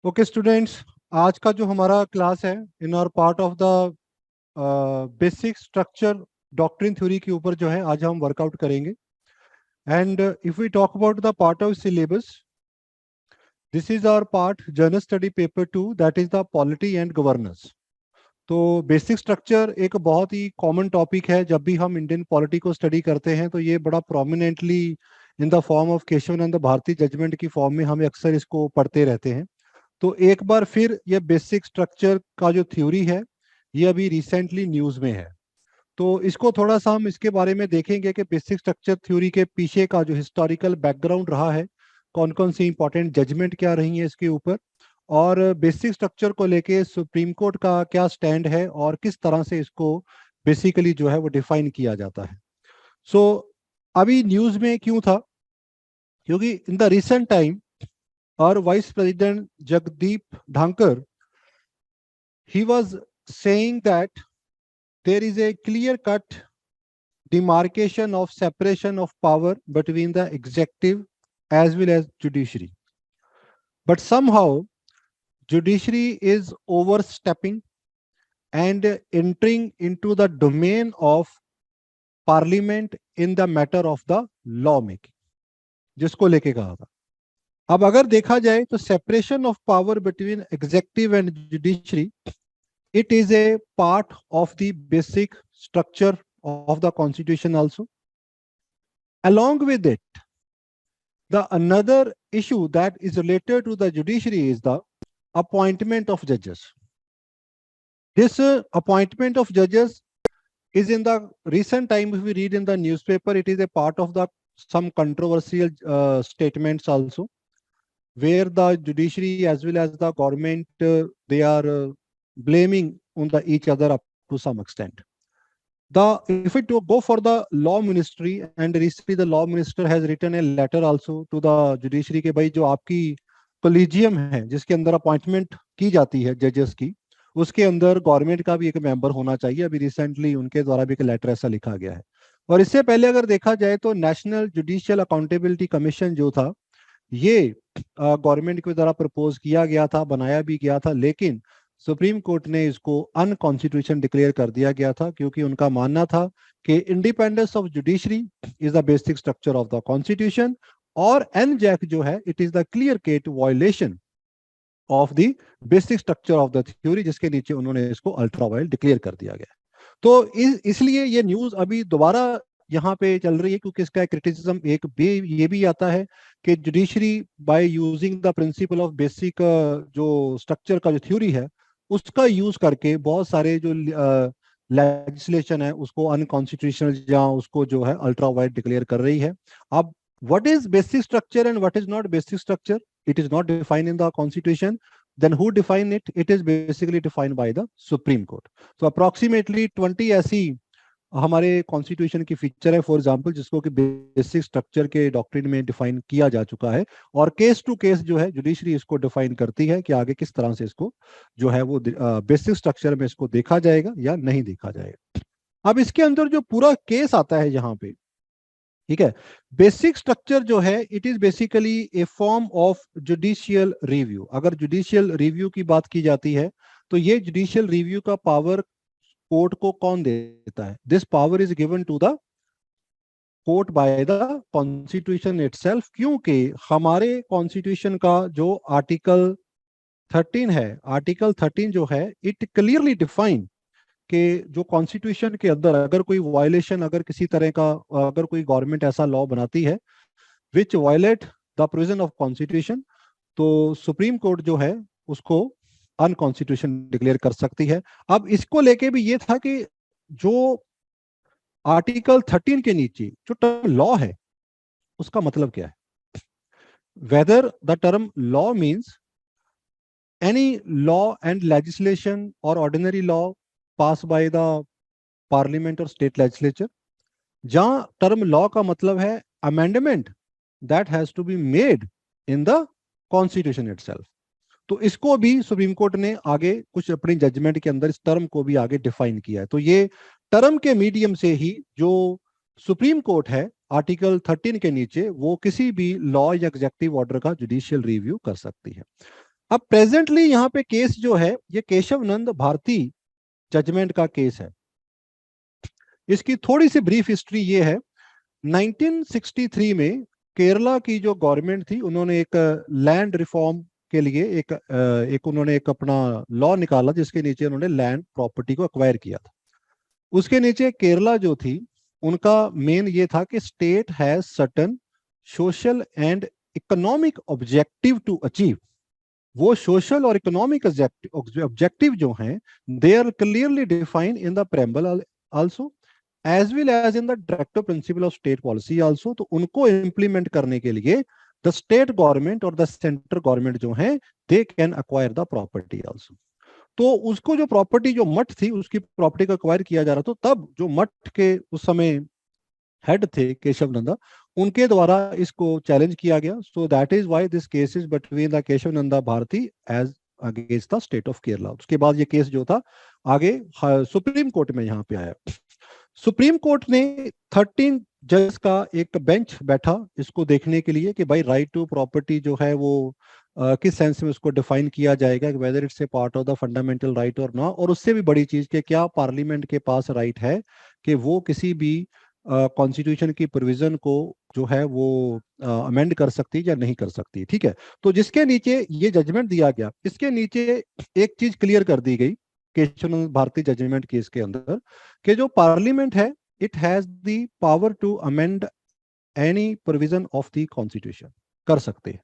Okay students, आज का जो हमारा क्लास है इन और part of the basic structure doctrine theory के ऊपर जो है आज हम वर्कआउट करेंगे। And if we talk about the part of syllabus, this is our part general study paper 2, that is the polity and governance. तो बेसिक स्ट्रक्चर एक बहुत ही कॉमन टॉपिक है। जब भी हम इंडियन पॉलिटी को स्टडी करते हैं तो ये बड़ा prominently in the form of Kesavananda Bharati judgment की फॉर्म में हम अक्सर इसको पढ़ते रहते हैं। तो एक बार फिर ये बेसिक स्ट्रक्चर का जो थ्योरी है ये अभी रिसेंटली न्यूज में है। तो इसको थोड़ा सा हम इसके बारे में देखेंगे कि बेसिक स्ट्रक्चर थ्योरी के पीछे का जो हिस्टोरिकल बैकग्राउंड रहा है, कौन कौन सी इंपॉर्टेंट जजमेंट क्या रही है इसके ऊपर, और बेसिक स्ट्रक्चर को लेके सुप्रीम कोर्ट का क्या स्टैंड है और किस तरह से इसको बेसिकली जो है वो डिफाइन किया जाता है। सो अभी न्यूज में क्यों था? क्योंकि in the recent time our Vice President Jagdeep Dhankar, he was saying that there is a clear-cut demarcation of separation of power between the executive as well as judiciary. But somehow, judiciary is overstepping and entering into the domain of parliament in the matter of the lawmaking, जिसको लेके कहा था। अब अगर देखा जाए तो separation of power between executive and judiciary, it is a part of the basic structure of the constitution also. Along with it, the another issue that is related to the judiciary is the appointment of judges. This appointment of judges is in the recent time, if we read in the newspaper, it is a part of the some controversial statements also, where the judiciary as well as the government they are blaming on the each other up to some extent. If we go for the law ministry, and recently the law minister has written a letter also to the judiciary के भाई जो आपकी collegium है जिसके अंदर appointment की जाती है जजेस की, उसके अंदर गवर्नमेंट का भी एक मेंबर होना चाहिए। अभी रिसेंटली उनके द्वारा भी एक लेटर ऐसा लिखा गया है। और इससे पहले अगर देखा जाए तो नेशनल जुडिशियल अकाउंटेबिलिटी कमीशन जो था, ये गवर्नमेंट के द्वारा प्रपोज किया गया था, बनाया भी गया था, लेकिन सुप्रीम कोर्ट ने इसको अनकॉन्स्टिट्यूशन डिक्लेयर कर दिया गया था, क्योंकि उनका मानना था कि independence of judiciary is the basic structure of the constitution, और एनजैक जो है it is the clear cut violation of the basic structure of the theory, जिसके नीचे उन्होंने इसको अल्ट्रा वायलेट डिक्लेयर कर दिया गया। तो इसलिए ये न्यूज अभी दोबारा यहाँ पे चल रही है, क्योंकि इसका क्रिटिसिज्म ये भी आता है कि judiciary by using the principle of basic जो स्ट्रक्चर का जो थ्योरी है उसका यूज करके बहुत सारे जो लेजिस्लेशन है उसको अनकॉन्स्टिट्यूशनल या उसको जो है अल्ट्रा वाइड डिक्लेयर कर रही है। अब what is basic structure and what is not basic structure, it is not defined in the constitution, then who define it? It is basically defined by the Supreme Court. So approximately 20 ऐसी हमारे constitution की feature है, for example, जिसको कि basic structure के doctrine में define किया जा चुका है, और केस टू केस जो है जुडिशरी इसको डिफाइन करती है कि आगे किस तरह से इसको जो है वो बेसिक स्ट्रक्चर में इसको देखा जाएगा या नहीं देखा जाएगा। अब इसके अंदर जो पूरा केस आता है यहाँ पे, ठीक है, बेसिक स्ट्रक्चर जो है it is basically a form of judicial review. अगर जुडिशियल रिव्यू की बात की जाती है तो ये जुडिशियल रिव्यू का पावर कोर्ट को कौन देता है? This power is given to the court by the constitution itself, क्योंकि हमारे कॉन्स्टिट्यूशन का जो आर्टिकल 13 है, आर्टिकल 13 जो है इट क्लियरली डिफाइन कि जो कॉन्स्टिट्यूशन के अंदर अगर कोई वायलेशन, अगर किसी तरह का, अगर कोई गवर्नमेंट ऐसा लॉ बनाती है which violate the provision of constitution, तो सुप्रीम कोर्ट जो है उसको अनकॉन्स्टिट्यूशन डिक्लेयर कर सकती है। अब इसको लेके भी ये था कि जो आर्टिकल 13 के नीचे जो टर्म लॉ है उसका मतलब क्या है, whether the term law means any law and legislation और ordinary law pass by the parliament और स्टेट लेजिस्लेचर, जहां टर्म लॉ का मतलब है amendment that has to be made in the constitution itself. तो इसको भी सुप्रीम कोर्ट ने आगे कुछ अपनी जजमेंट के अंदर इस टर्म को भी आगे डिफाइन किया है। तो ये टर्म के मीडियम से ही जो सुप्रीम कोर्ट है आर्टिकल 13 के नीचे वो किसी भी लॉ या एग्जेक्टिव ऑर्डर का जुडिशियल रिव्यू कर सकती है। अब प्रेजेंटली यहाँ पे केस जो है ये केशव नंद भारती जजमेंट का केस है। इसकी थोड़ी सी ब्रीफ हिस्ट्री ये है, 1963 में केरला की जो गवर्नमेंट थी उन्होंने एक लैंड रिफॉर्म के लिए एक उन्होंने एक अपना लॉ निकाला जिसके नीचे उन्होंने लैंड प्रॉपर्टी को अक्वायर किया था। उसके नीचे केरला जो थी उनका मेन ये था कि state has certain social and economic objective to achieve. वो सोशल और इकोनॉमिक ऑब्जेक्टिव जो हैं they are clearly defined in the preamble also as well as in the directive principle of state policy also. तो उनको implement करने के लिए the state government और द सेंट्रल गवर्नमेंट जो है they can acquire the property also. तो उसको जो प्रॉपर्टी जो मठ थी उसकी प्रॉपर्टी को अक्वायर किया जा रहा था, तो तब जो मठ के उस समय हेड थे केशव नंदा, उनके द्वारा इसको चैलेंज किया गया। So that is why this case is between the Kesavananda Bharati as against the state of Kerala. उसके बाद ये केस जो था आगे सुप्रीम कोर्ट में यहाँ पे आया। सुप्रीम कोर्ट ने 13 जज का एक बेंच बैठा इसको देखने के लिए कि भाई राइट टू प्रॉपर्टी जो है वो किस सेंस में उसको डिफाइन किया जाएगा, whether it's a part of the fundamental right और ना, और उससे भी बड़ी चीज कि क्या पार्लियामेंट के पास राइट है कि वो किसी भी कॉन्स्टिट्यूशन की प्रोविजन को जो है वो अमेंड कर सकती है या नहीं कर सकती। ठीक है, तो जिसके नीचे ये जजमेंट दिया गया इसके नीचे एक चीज क्लियर कर दी गई केशव भारती जजमेंट केस के अंदर कि जो पार्लियामेंट है it has the power to amend any provision of the constitution, कर सकते हैं,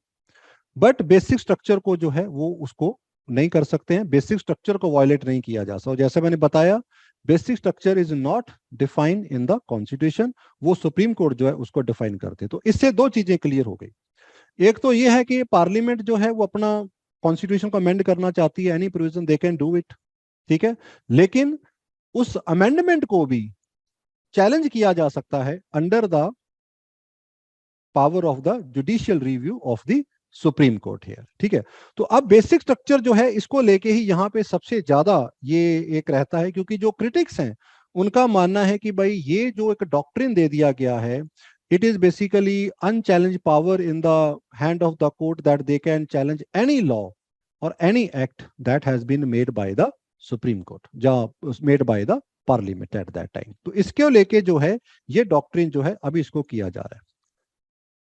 बट बेसिक स्ट्रक्चर को जो है वो उसको नहीं कर सकते हैं। बेसिक स्ट्रक्चर को वायलेट नहीं किया जा सकता। जैसे मैंने बताया basic structure is not defined in the constitution, वो सुप्रीम कोर्ट जो है उसको डिफाइन करते। तो इससे दो चीजें क्लियर हो गई। एक तो ये है कि पार्लियामेंट जो है वो अपना कॉन्स्टिट्यूशन को अमेंड करना चाहती है, any provision they can do it, ठीक है, लेकिन उस अमेंडमेंट को भी चैलेंज किया जा सकता है under the power of the judicial review of the supreme court here. ठीक है, तो अब बेसिक स्ट्रक्चर जो है इसको लेके ही यहाँ पे सबसे ज्यादा ये एक रहता है, क्योंकि जो क्रिटिक्स हैं उनका मानना है कि भाई ये जो एक डॉक्ट्रिन दे दिया गया है it is basically unchallenge power in the hand of the court that they can challenge any law और any act that has been made by the supreme court या made by the parliament at that time. तो इसके लेके जो है ये doctrine जो है अभी इसको किया जा रहा है।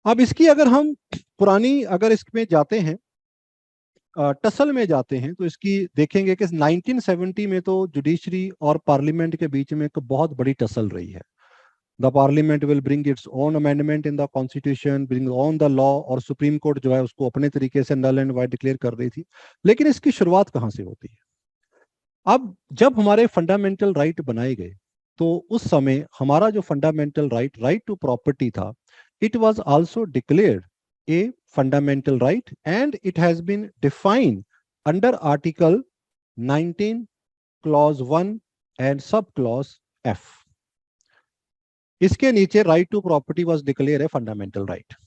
अब इसकी अगर हम पुरानी अगर इसमें जाते हैं टसल में जाते हैं तो इसकी देखेंगे कि 1970 में तो जुडिशरी और पार्लियामेंट के बीच में एक बहुत बड़ी टसल रही है। The parliament will bring its own amendment in the constitution, bring on the law, और सुप्रीम कोर्ट जो है उसको अपने तरीके से नल एंड वाइड डिक्लेयर कर रही थी। लेकिन इसकी शुरुआत कहाँ से होती है? अब जब हमारे फंडामेंटल राइट बनाए गए तो उस समय हमारा जो fundamental right right to property था, it was also declared a fundamental right and it has been defined under article 19 clause 1 and sub clause f। इसके नीचे right to property was declared a fundamental right।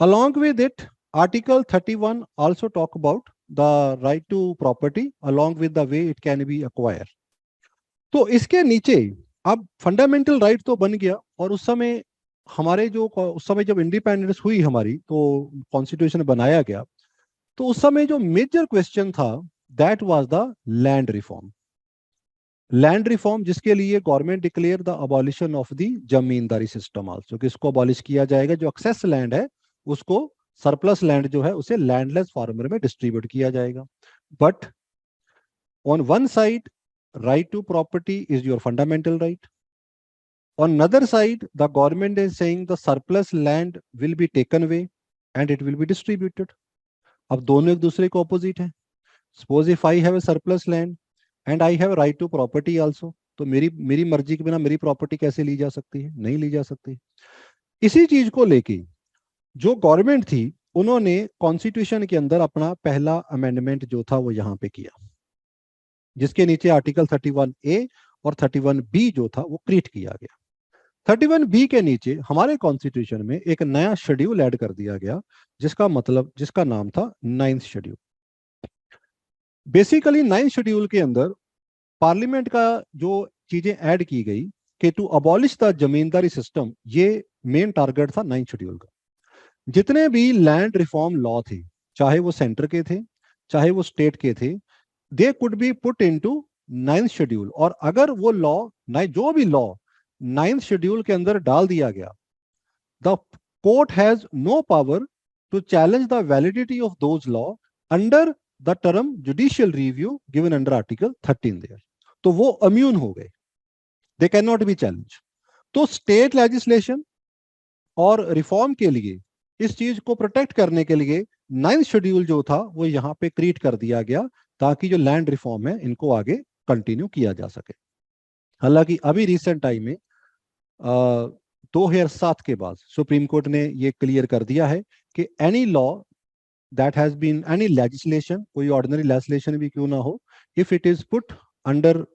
along with it article 31 also talk about the right to property along with the way it can be acquired। तो इसके नीचे अब fundamental right तो बन गया, और उस समय हमारे जो उस समय जब इंडिपेंडेंस हुई हमारी तो कॉन्स्टिट्यूशन बनाया गया, तो उस समय जो मेजर क्वेश्चन था that was the land reform. Land reform जिसके लिए government declare the abolition of the zamindari system also, कि इसको अबॉलिश किया जाएगा, जो एक्सेस लैंड है उसको, सरप्लस लैंड जो है उसे लैंडलेस फार्मर में डिस्ट्रीब्यूट किया जाएगा। But on one side right to property is your fundamental right, on another side the government is saying the surplus land will be taken away and it will be distributed। अब दोनों एक दूसरे को opposite है। Suppose if I have a surplus land and I have right to property also, तो मेरी मेरी मर्जी के बिना मेरी प्रॉपर्टी कैसे ली जा सकती है? नहीं ली जा सकती। इसी चीज को लेके जो गवर्नमेंट थी उन्होंने कॉन्स्टिट्यूशन के अंदर अपना पहला अमेंडमेंट जो था वो यहाँ पे किया, जिसके नीचे आर्टिकल 31A और 31B जो था वो क्रिएट किया गया। 31B के नीचे हमारे कॉन्स्टिट्यूशन में एक नया शेड्यूल ऐड कर दिया गया, जिसका नाम था 9th schedule. Basically 9th schedule के अंदर पार्लियामेंट का जो चीजें ऐड की गई कि to abolish the zamindari system, ये मेन टारगेट था 9th शेड्यूल का। जितने भी लैंड रिफॉर्म लॉ थे, चाहे वो सेंटर के थे चाहे वो स्टेट के थे, they could be put into 9th schedule, और अगर वो लॉ, जो भी लॉ 9th शेड्यूल के अंदर डाल दिया गया, the court has no power to challenge the validity of those law under the term judicial review given under article 13 there. तो वो इम्यून हो गए, they cannot be challenge. तो स्टेट लेजिस्लेशन और रिफॉर्म के लिए, इस चीज को प्रोटेक्ट करने के लिए 9th शेड्यूल जो था वो यहाँ पे क्रिएट कर दिया गया, ताकि जो लैंड रिफॉर्म है इनको आगे कंटिन्यू किया जा सके। हालांकि अभी रिसेंट टाइम में 2007 के बाद सुप्रीम कोर्ट ने ये क्लियर कर दिया है कि any law that has been, any legislation, कोई ऑर्डिनरी लेजिस्लेशन भी क्यों ना हो, if it is put under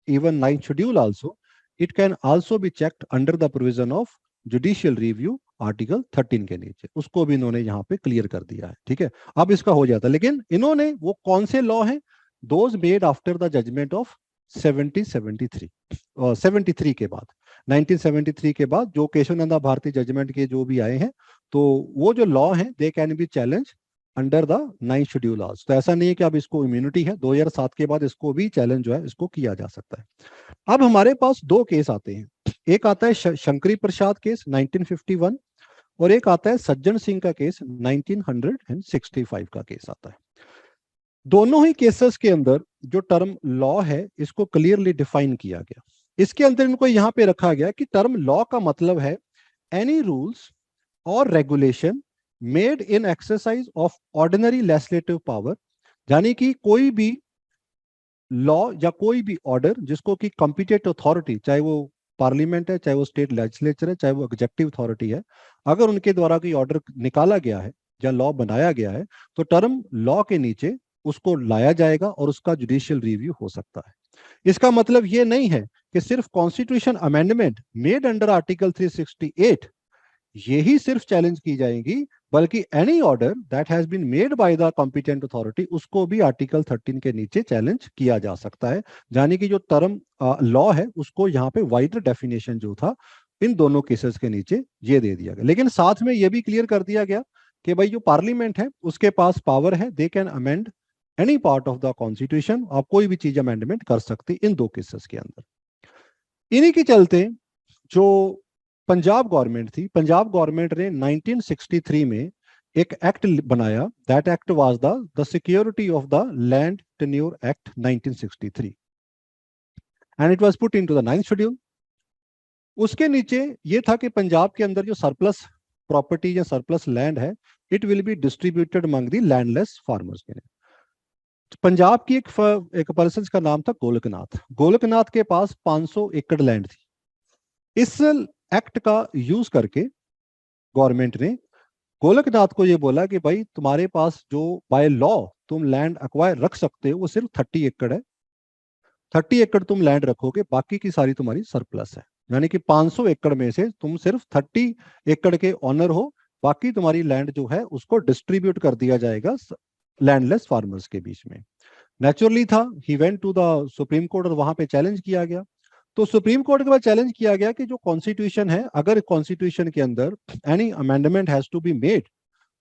even 9th schedule also, it can also be checked under the provision of judicial review article 13 के नीचे। उसको भी इन्होंने यहाँ पे क्लियर कर दिया है, ठीक है। अब इसका हो जाता है, लेकिन इन्होंने वो कौन से लॉ हैं, those made after the judgment of 73 के बाद, 1973 के बाद जो केशवानंदा भारती जजमेंट के जो भी आए हैं, तो वो जो लॉ हैं they can be challenge under the 9th schedule also. तो ऐसा नहीं है कि अब इसको इम्यूनिटी है, 2007 के बाद इसको भी चैलेंज जो है इसको किया जा सकता है। अब हमारे पास दो केस आते हैं, एक आता है शंकरी प्रसाद केस 1951, और एक आता है सज्जन सिंह का केस 1965 का केस आता है। दोनों ही केसेस के अंदर जो टर्म लॉ है इसको क्लियरली डिफाइन किया गया। इसके अंदर इनको यहां पे रखा गया कि टर्म लॉ का मतलब है एनी रूल्स और regulation made in exercise of ordinary legislative power, यानी कि कोई भी लॉ या कोई भी ऑर्डर जिसको कि कॉम्पिटेंट अथॉरिटी, चाहे वो पार्लियामेंट है, चाहे वो स्टेट लेजिस्लेचर है, चाहे वो एग्जेक्टिव अथॉरिटी है, अगर उनके द्वारा कोई ऑर्डर निकाला गया है या लॉ बनाया गया है, तो टर्म लॉ के नीचे उसको लाया जाएगा और उसका जुडिशियल रिव्यू हो सकता है। इसका मतलब ये नहीं है कि सिर्फ constitution amendment made under article 368 यही सिर्फ चैलेंज की जाएगी, बल्कि any order that has been made by the competent authority उसको भी आर्टिकल 13 के नीचे चैलेंज किया जा सकता है। यानी कि जो टर्म लॉ है उसको यहाँ पे वाइडर डेफिनेशन जो था इन दोनों केसेस के नीचे ये दे दिया गया, लेकिन साथ में ये भी क्लियर कर दिया गया कि भाई जो पार्लियामेंट है उसके पास पावर है, they can amend any part of the constitution, आप कोई भी चीज अमेंडमेंट कर सकती इन दो केसेस के अंदर। इन्हीं के चलते जो पंजाब गवर्नमेंट थी, पंजाब गवर्नमेंट ने 1963 में एक एक्ट बनाया, that act was the security of the land tenure act 1963 and it was put into the 9th schedule. उसके नीचे ये था कि पंजाब के अंदर जो सरप्लस प्रॉपर्टी या सरप्लस लैंड है, it will be distributed among the landless farmers के। पंजाब की एक पर्सन का नाम था गोलकनाथ। गोलकनाथ के पास 500 एकड़ लैंड थी। इस एक्ट का यूज करके गवर्नमेंट ने गोलकनाथ को यह बोला कि भाई तुम्हारे पास जो बाय लॉ तुम लैंड अक्वायर रख सकते हो वो सिर्फ 30 एकड़ है, 30 एकड़ तुम लैंड रखोगे, बाकी की सारी तुम्हारी सरप्लस है। यानी कि 500 एकड़ में से तुम सिर्फ 30 एकड़ के ऑनर हो, बाकी तुम्हारी लैंड जो है उसको डिस्ट्रीब्यूट कर दिया जाएगा लैंडलेस फार्मर्स के बीच में। नेचुरली था, he went to the supreme court और वहां पे चैलेंज किया गया। तो सुप्रीम कोर्ट के बाद चैलेंज किया गया कि जो कॉन्स्टिट्यूशन है, अगर कॉन्स्टिट्यूशन के अंदर any amendment has to be made,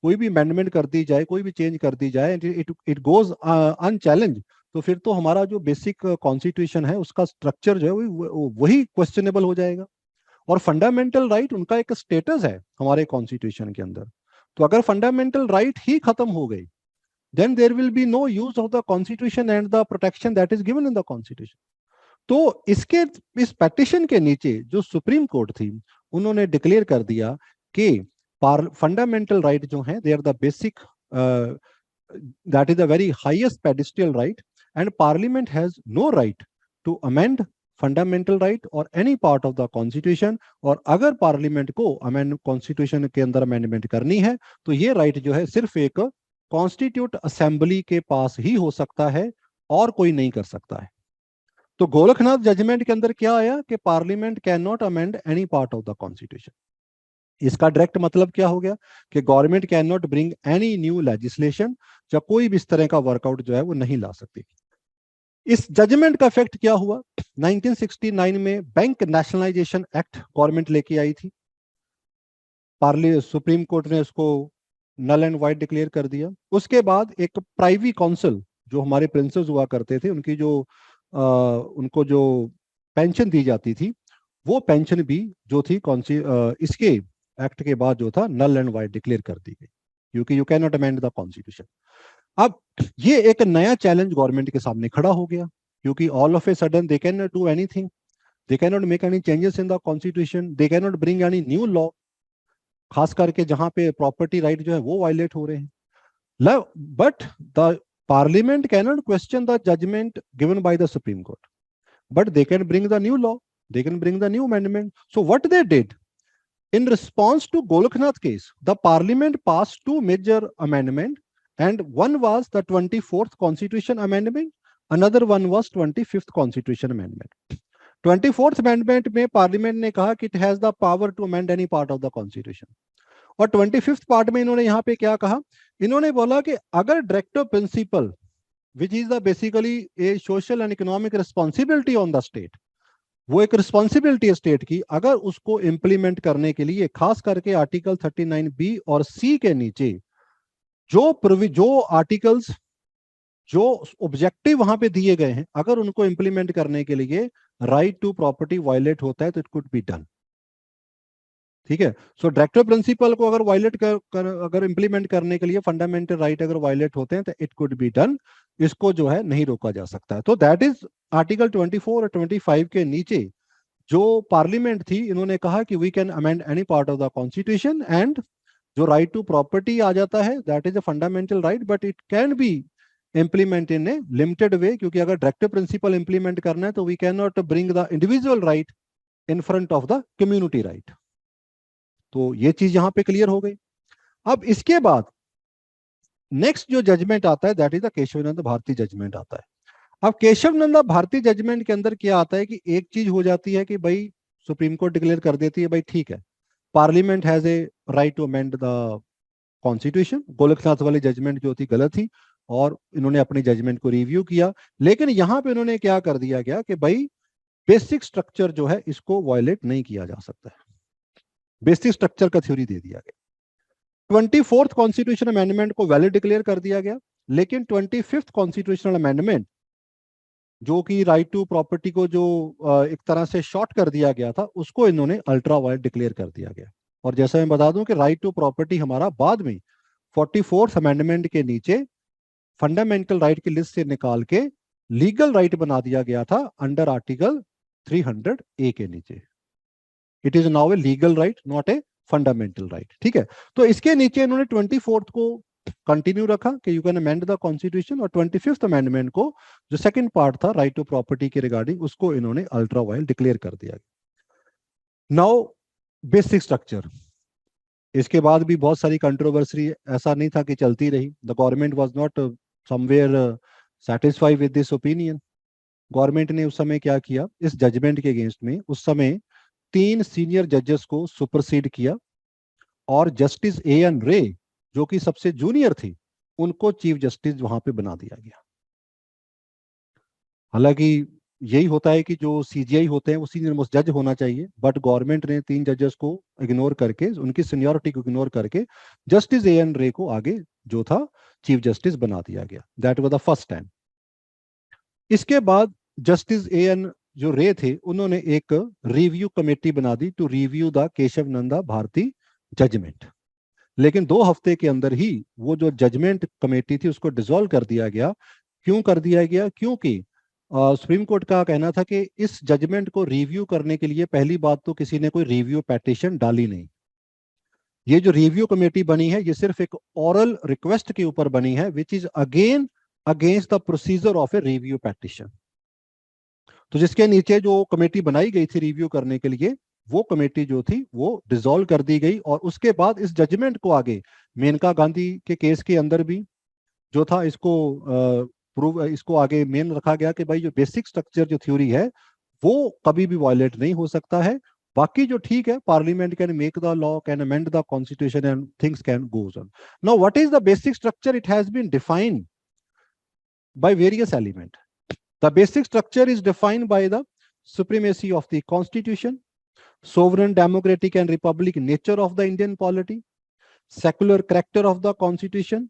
कोई भी अमेंडमेंट कर दी जाए, कोई भी चेंज कर दी जाए, इट गोज अनचैलेंज, तो फिर तो हमारा जो बेसिक कॉन्स्टिट्यूशन है उसका स्ट्रक्चर जो है वही क्वेश्चनेबल हो जाएगा। और फंडामेंटल राइट उनका एक स्टेटस है हमारे कॉन्स्टिट्यूशन के अंदर। तो अगर फंडामेंटल राइट ही खत्म हो गई, then there will be no use of the constitution and the protection that is given in the constitution। तो इस पेटिशन के नीचे जो सुप्रीम कोर्ट थी उन्होंने डिक्लेयर कर दिया कि फंडामेंटल राइट जो है they are the basic, that is the very highest pedestal right, and parliament has no right to amend fundamental right और any part of the constitution. और अगर पार्लियामेंट को अमेंड कॉन्स्टिट्यूशन के अंदर अमेंडमेंट करनी है तो ये राइट जो है सिर्फ एक कॉन्स्टिट्यूट असेंबली के पास ही हो सकता है और कोई नहीं कर सकता है। तो गोरखनाथ जजमेंट के अंदर क्या आया कि parliament can not amend any part of the constitution. इसका डायरेक्ट मतलब क्या हो गया कि government can not bring any new legislation, या कोई भी इस तरह का वर्कआउट जो है वो नहीं ला सकती। इस जजमेंट का इफेक्ट क्या हुआ, 1969 में बैंक नेशनलाइजेशन एक्ट गवर्नमेंट लेके आई थी, सुप्रीम कोर्ट ने उसको नल एंड वाइड डिक्लेयर कर दिया। उसके बाद एक प्राइवी काउंसिल जो हमारे प्रिंसेस हुआ करते थे, उनकी जो उनको जो पेंशन दी जाती थी, वो पेंशन भी जो थी कौन सी इसके एक्ट के बाद जो था नल एंड वाइड डिक्लेयर कर दी गई, क्योंकि you can not amend the constitution. अब ये एक नया चैलेंज गवर्नमेंट के सामने खड़ा हो गया, क्योंकि all of a sudden they can not do anything, they can not make any changes in the constitution, they can not bring any new law, खास करके जहां पे प्रॉपर्टी राइट जो है वो वायलेट हो रहे हैं। But the parliament can not question the judgment given by the supreme court, but they can bring the new law, they can bring the new amendment. So what they did, in response to Golaknath case, the parliament passed two major amendment, and one was the 24th constitution amendment, another one was 25th constitution amendment. 24th amendment में parliament ने कहा कि it has the power to amend any part of the constitution, और 25th part में इन्होंने यहाँ पे क्या कहा, इन्होंने बोला कि अगर directive principal which is the basically a social and economic responsibility on the state, वो एक रिस्पॉन्सिबिलिटी है स्टेट की, अगर उसको इंप्लीमेंट करने के लिए खास करके आर्टिकल 39B और सी के नीचे जो आर्टिकल्स जो ऑब्जेक्टिव वहां पे दिए गए हैं, अगर उनको इंप्लीमेंट करने के लिए राइट टू प्रॉपर्टी वायलेट होता है तो इट कुड बी डन। ठीक है, सो डायरेक्टिव प्रिंसिपल को अगर वायलेट अगर इंप्लीमेंट करने के लिए फंडामेंटल राइट अगर वायलेट होते हैं तो इट कुड बी डन, इसको जो है नहीं रोका जा सकता है। तो दैट इज आर्टिकल 24 और 25 के नीचे जो पार्लियामेंट थी, इन्होंने कहा कि we can amend any part of the constitution, and जो राइट टू प्रॉपर्टी आ जाता है that is a fundamental right, but it can be implement in a limited way, क्योंकि अगर डायरेक्टिव प्रिंसिपल इंप्लीमेंट करना है तो we can not bring the individual right in front of the community right. तो ये चीज यहां पे क्लियर हो गई। अब इसके बाद नेक्स्ट जो जजमेंट आता है that is the Kesavananda Bharati judgment आता है। अब केशवानंद भारती जजमेंट के अंदर क्या आता है कि एक चीज हो जाती है कि भाई सुप्रीम कोर्ट डिक्लेयर कर देती है भाई ठीक है, parliament has a right to amend the constitution, Golaknath वाली जजमेंट जो थी गलत थी और इन्होंने अपनी जजमेंट को रिव्यू किया, लेकिन यहां पे इन्होंने क्या कर दिया गया कि भाई बेसिक स्ट्रक्चर जो है इसको वायलेट नहीं किया जा सकता है, बेसिक स्ट्रक्चर का थ्योरी दे दिया गया। 24th कॉन्स्टिट्यूशन अमेंडमेंट को वैलिड डिक्लेयर कर दिया गया, लेकिन 25th कॉन्स्टिट्यूशनल अमेंडमेंट जो कि राइट टू प्रॉपर्टी को जो एक तरह से शॉर्ट कर दिया गया था, उसको इन्होंने अल्ट्रा वायलेट डिक्लेयर कर दिया गया। और जैसा मैं बता दूं कि राइट टू प्रॉपर्टी हमारा बाद में 44th अमेंडमेंट के नीचे फंडामेंटल राइट की लिस्ट से निकाल के लीगल राइट बना दिया गया था अंडर आर्टिकल 300A के नीचे। It is now a legal right, not a fundamental right. ठीक है, तो इसके नीचे इन्होंने 24th को कंटिन्यू रखा कि you can amend the constitution, और 25th अमेंडमेंट को जो सेकंड पार्ट था राइट टू प्रॉपर्टी के रिगार्डिंग, उसको इन्होंने अल्ट्रा वायलेट डिक्लेयर कर दिया। नाउ बेसिक स्ट्रक्चर, इसके बाद भी बहुत सारी कंट्रोवर्सी, ऐसा नहीं था कि चलती रही। The government was not somewhere satisfied with this opinion. Government ने उस समय क्या किया, इस जजमेंट के अगेंस्ट में उस समय 3 सीनियर जजेस को सुपरसीड किया और जस्टिस A.N. रे जो कि सबसे जूनियर थी, उनको चीफ जस्टिस वहां पे बना दिया गया। हालांकि यही होता है कि जो CJI होते हैं वो सीनियर मोस्ट जज होना चाहिए, बट गवर्नमेंट ने 3 जजेस को इग्नोर करके, उनकी सीनियरिटी को इग्नोर करके जस्टिस A.N. रे को आगे जो था चीफ जस्टिस बना दिया गया। That was the first time. इसके बाद जस्टिस A.N. जो रे थे, उन्होंने एक रिव्यू कमेटी बना दी to review the Kesavananda Bharati judgment, लेकिन 2 हफ्ते के अंदर ही वो जो जजमेंट कमेटी थी उसको डिसॉल्व कर दिया गया। क्यों कर दिया गया? क्योंकि सुप्रीम कोर्ट का कहना था कि इस जजमेंट को रिव्यू करने के लिए पहली बात तो किसी ने कोई रिव्यू पेटिशन डाली नहीं। ये जो रिव्यू कमेटी बनी है ये सिर्फ एक ओरल रिक्वेस्ट के ऊपर बनी है, which is again against the procedure of a review petition. तो जिसके नीचे जो कमेटी बनाई गई थी रिव्यू करने के लिए, वो कमेटी जो थी वो डिसॉल्व कर दी गई। और उसके बाद इस जजमेंट को आगे मेनका गांधी के केस के अंदर भी जो था इसको प्रूव, इसको आगे मेन रखा गया कि भाई जो बेसिक स्ट्रक्चर जो थ्योरी है वो कभी भी वायलेट नहीं हो सकता है। बाकी जो ठीक है, parliament can make the law, can amend the constitution and things can goes on. Now what is the basic structure? It has been defined by various elements. The basic structure is defined by the supremacy of the constitution, sovereign democratic and republic nature of the Indian polity, secular character of the constitution,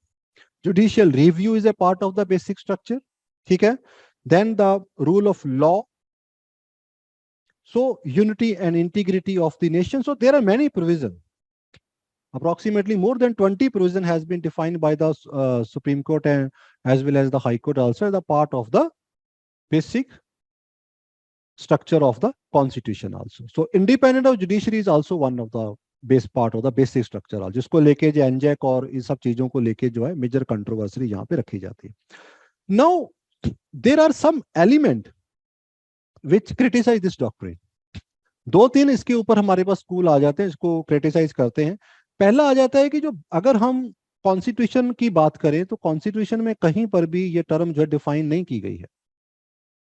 judicial review is a part of the basic structure, ठीक है, then the rule of law, so unity and integrity of the nation. So there are many provisions. Approximately more than 20 provision has been defined by the Supreme Court and as well as the High Court also as a part of the basic structure of the constitution also. So independent of judiciary is also one of the base part of the basic structure also, जिसको लेके जो एनजेक और इस सब चीजों को लेके जो है मेजर कंट्रोवर्सी यहाँ पे रखी जाती है. Now there are some element which criticize this doctrine. दो तीन इसके ऊपर हमारे पास स्कूल आ जाते हैं, इसको क्रिटिसाइज करते हैं. पहला आ जाता है कि जो अगर हम कॉन्स्टिट्यूशन की बात करें तो कॉन्स्टिट्यूशन में कहीं पर भी ये टर्म जो है डिफाइन नहीं की गई है.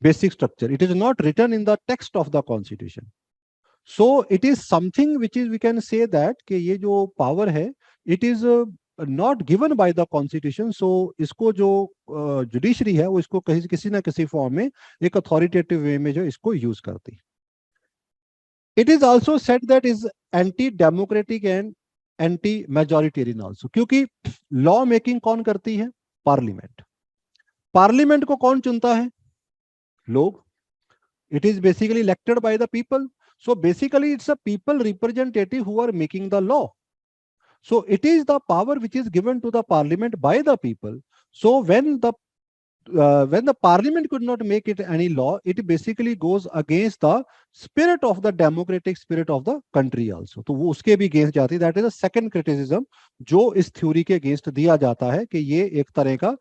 Basic structure, it is not written in the text of the constitution. So it is something which is we can say that कि ये जो पावर है it is not given by the constitution. So इसको जो judiciary है वो इसको किसी ना किसी फॉर्म में एक अथॉरिटेटिव वे में जो इसको यूज करती है. It is also said that is anti-democratic and anti-majoritarian also, क्योंकि लॉ मेकिंग कौन करती है? पार्लियामेंट. पार्लियामेंट को कौन चुनता है? लोग. It is basically elected by the people. So basically it's a people representative who are making the law. So it is the power which is given to the parliament by the people. So when the parliament could not make it any law, it basically goes against the spirit of the democratic spirit of the country also. तो वो उसके भी against जाती है. That is a second criticism जो इस theory के against दिया जाता है कि ये एक तरह का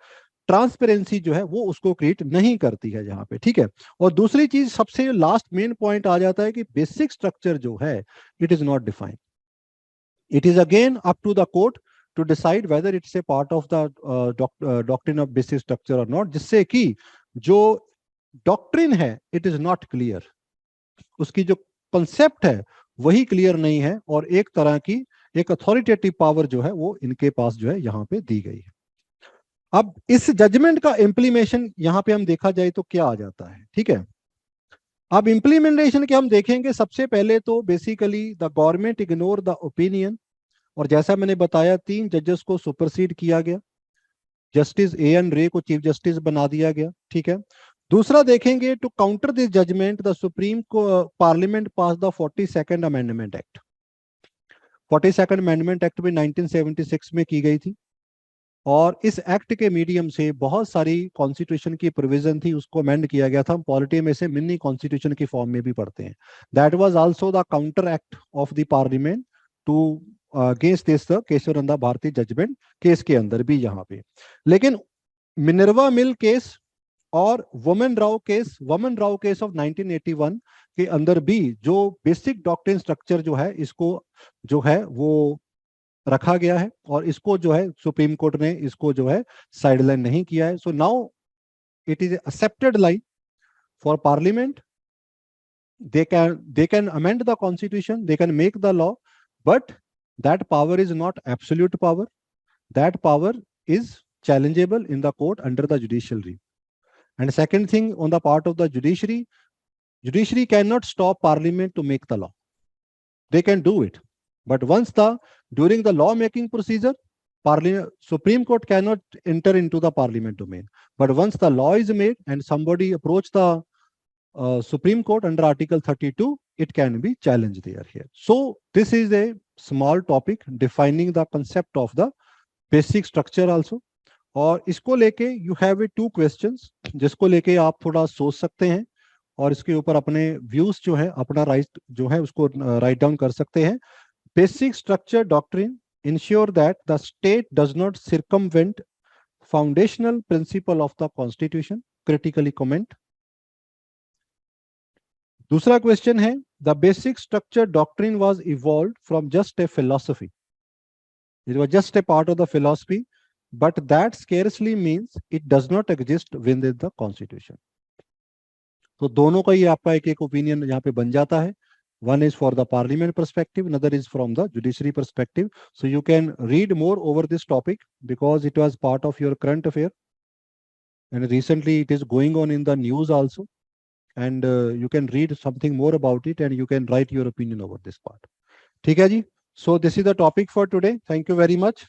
ट्रांसपेरेंसी जो है वो उसको क्रिएट नहीं करती है यहाँ पे, ठीक है. और दूसरी चीज सबसे लास्ट मेन पॉइंट आ जाता है कि बेसिक स्ट्रक्चर जो है it is not defined. It is again up to the court to decide whether it's a part of the doctrine of basic structure or not, जिससे कि जो डॉक्ट्रिन है it is not clear, उसकी जो concept है वही clear नहीं है और एक तरह की एक अथॉरिटेटिव पावर जो है वो इनके पास जो है यहाँ पे दी गई है. अब इस जजमेंट का इम्प्लीमेशन यहाँ पे हम देखा जाए तो क्या आ जाता है, ठीक है. अब इम्प्लीमेंटेशन के हम देखेंगे. सबसे पहले तो basically the government ignore the opinion, और जैसा मैंने बताया 3 जजेस को सुपरसीड किया गया. जस्टिस एएन रे को चीफ जस्टिस बना दिया गया, ठीक है. दूसरा देखेंगे to counter this judgment the supreme को parliament pass the 42nd amendment act. 42nd amendment act भी 1976 में की गई थी और इस एक्ट के मीडियम से बहुत सारी कॉन्स्टिट्यूशन की प्रोविजन थी उसको अमेंड किया गया था. हम पॉलिटी में से मिनी कॉन्स्टिट्यूशन की फॉर्म में भी पढ़ते हैं. That was also the counter act of the parliament to against this Kesavananda Bharati judgment case के अंदर भी यहाँ पे. लेकिन मिनर्वा मिल केस और वुमेन राव केस ऑफ 1981 के अंदर भी जो बेसिक डॉक्ट्रिन स्ट्रक्चर जो है इसको जो है वो रखा गया है और इसको जो है सुप्रीम कोर्ट ने इसको जो है साइडलाइन नहीं किया है. So now it is accepted line for parliament. they can amend the constitution, they can make the law, but that power is not absolute power. That power is challengeable in the court under the judicial review. And second thing, on the part of the judiciary cannot stop parliament to make the law. They can do it, but during the law making procedure, Supreme Court cannot enter into the parliament domain. But once the law is made and somebody approach the Supreme Court under Article 32, it can be challenged there here. So this is a small topic defining the concept of the basic structure also. और इसको लेके you have 2 questions जिसको लेके आप थोड़ा सोच सकते हैं और इसके ऊपर अपने व्यूज जो है अपना राइट जो है उसको राइट डाउन कर सकते हैं. Basic structure doctrine ensure that the state does not circumvent foundational principle of the constitution. Critically comment. दूसरा क्वेश्चन है the basic structure doctrine was evolved from just a philosophy. It was just a part of the philosophy but that scarcely means it does not exist with in the constitution. तो दोनों का ही आपका एक opinion यहाँ पे बन जाता है. One is for the parliament perspective, another is from the judiciary perspective. So you can read more over this topic because it was part of your current affair and recently it is going on in the news also. And you can read something more about it and you can write your opinion over this part. ठीक है जी. So this is the topic for today. Thank you very much.